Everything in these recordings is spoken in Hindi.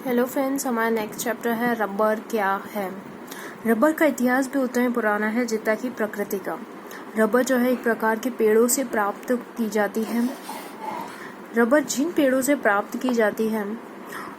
हेलो फ्रेंड्स, हमारा नेक्स्ट चैप्टर है रबर क्या है। रबर का इतिहास भी उतना ही पुराना है जितना कि प्रकृति का। रबर जो है एक प्रकार के पेड़ों से प्राप्त की जाती है। रबर जिन पेड़ों से प्राप्त की जाती है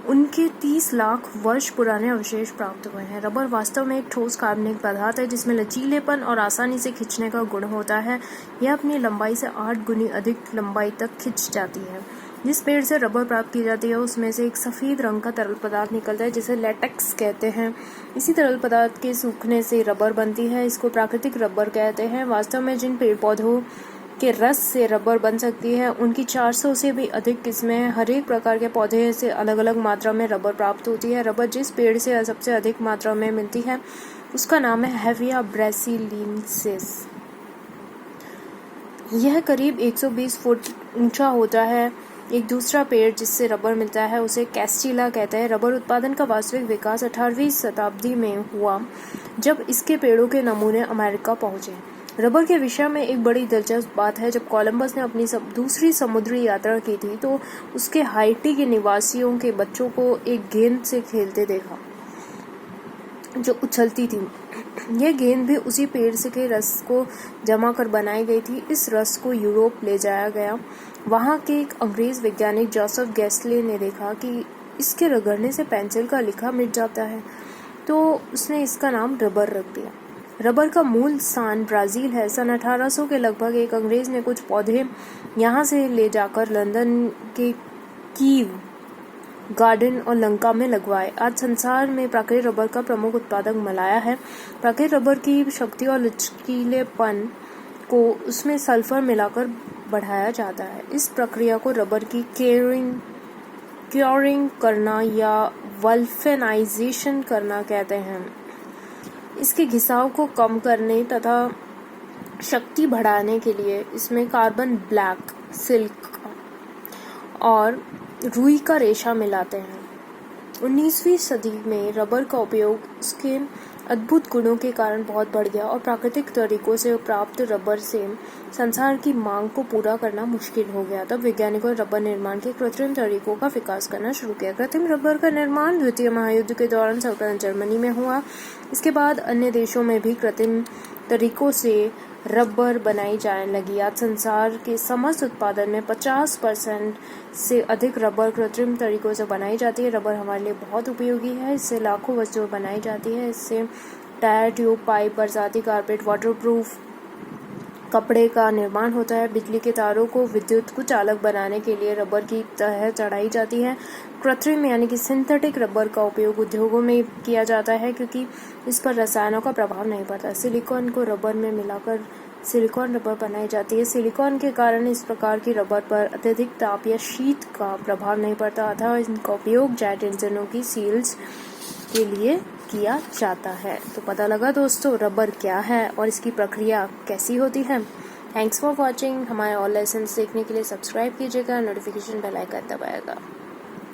उनके 30 लाख वर्ष पुराने अवशेष प्राप्त हुए हैं। रबर वास्तव में एक ठोस कार्बनिक पदार्थ है जिसमें लचीलेपन और आसानी से खींचने का गुण होता है। यह अपनी लंबाई से 8 गुनी अधिक लंबाई तक खिंच जाती है। जिस पेड़ से रबर प्राप्त की जाती है उसमें से एक सफ़ेद रंग का तरल पदार्थ निकलता है जिसे लेटेक्स कहते हैं। इसी तरल पदार्थ के सूखने से रबर बनती है। इसको प्राकृतिक रबर कहते हैं। वास्तव में जिन पेड़ पौधों के रस से रबर बन सकती है उनकी 400 से भी अधिक किस्में हैं। हर एक प्रकार के पौधे से अलग अलग मात्रा में रबर प्राप्त होती है। रबर जिस पेड़ से सबसे अधिक मात्रा में मिलती है उसका नाम है हेविया ब्रासिलिनेसिस। यह करीब 120 फुट ऊंचा होता है। एक दूसरा पेड़ जिससे रबर मिलता है उसे कैस्टिला कहते हैं। रबर उत्पादन का वास्तविक विकास 18वीं शताब्दी में हुआ जब इसके पेड़ों के नमूने अमेरिका पहुंचे। रबर के विषय में एक बड़ी दिलचस्प बात है, जब कोलंबस ने अपनी दूसरी समुद्री यात्रा की थी तो उसके हाइटी के निवासियों के बच्चों को एक गेंद से खेलते देखा जो उछलती थी। यह गेंद भी उसी पेड़ से के रस को जमा कर बनाई गई थी। इस रस को यूरोप ले जाया गया। वहाँ के एक अंग्रेज वैज्ञानिक जोसेफ गैस्ले ने देखा कि इसके रगड़ने से पेंसिल का लिखा मिट जाता है, तो उसने इसका नाम रबर रख दिया। रबर का मूल स्थान ब्राज़ील है। सन 1800 के लगभग एक अंग्रेज ने कुछ पौधे यहाँ से ले जाकर लंदन के कीव गार्डन और लंका में लगवाए। आज संसार में प्राकृतिक रबर का प्रमुख उत्पादक मलाया है। प्राकृतिक रबर की शक्ति और लचकीलेपन को उसमें सल्फर मिलाकर बढ़ाया जाता है। इस प्रक्रिया को रबर की क्योरिंग करना या वल्फेनाइजेशन करना कहते हैं। इसके घिसाव को कम करने तथा शक्ति बढ़ाने के लिए इसमें कार्बन ब्लैक, सिल्क और रुई का रेशा मिलाते हैं। 19वीं सदी में रबर का उपयोग उसके अद्भुत गुणों के कारण बहुत बढ़ गया और प्राकृतिक तरीकों से प्राप्त रबर से संसार की मांग को पूरा करना मुश्किल हो गया। तब वैज्ञानिकों ने रबर निर्माण के कृत्रिम तरीकों का विकास करना शुरू किया। कृत्रिम रबर का निर्माण द्वितीय महायुद्ध के दौरान सर्वप्रथम जर्मनी में हुआ। इसके बाद अन्य देशों में भी कृत्रिम तरीकों से रबर बनाई जाने लगी। आज संसार के समस्त उत्पादन में 50% से अधिक रबर कृत्रिम तरीकों से बनाई जाती है। रबर हमारे लिए बहुत उपयोगी है। इससे लाखों वस्तुएं बनाई जाती है। इससे टायर, ट्यूब, पाइप, बरसाती कारपेट, वाटरप्रूफ कपड़े का निर्माण होता है। बिजली के तारों को विद्युत को चालक बनाने के लिए रबर की तह चढ़ाई जाती है। कृत्रिम यानी कि सिंथेटिक रबर का उपयोग उद्योगों में किया जाता है क्योंकि इस पर रसायनों का प्रभाव नहीं पड़ता। सिलिकॉन को रबर में मिलाकर सिलिकॉन रबर बनाई जाती है। सिलिकॉन के कारण इस प्रकार की रबर पर अत्यधिक ताप या शीत का प्रभाव नहीं पड़ता, अतः इनका उपयोग जेट इंजनों की सील्स के लिए किया जाता है। तो पता लगा दोस्तों रबर क्या है और इसकी प्रक्रिया कैसी होती है। Thanks for watching. हमारे और लेसन्स देखने के लिए सब्सक्राइब कीजिएगा, नोटिफिकेशन बेल आइकन दबाएगा।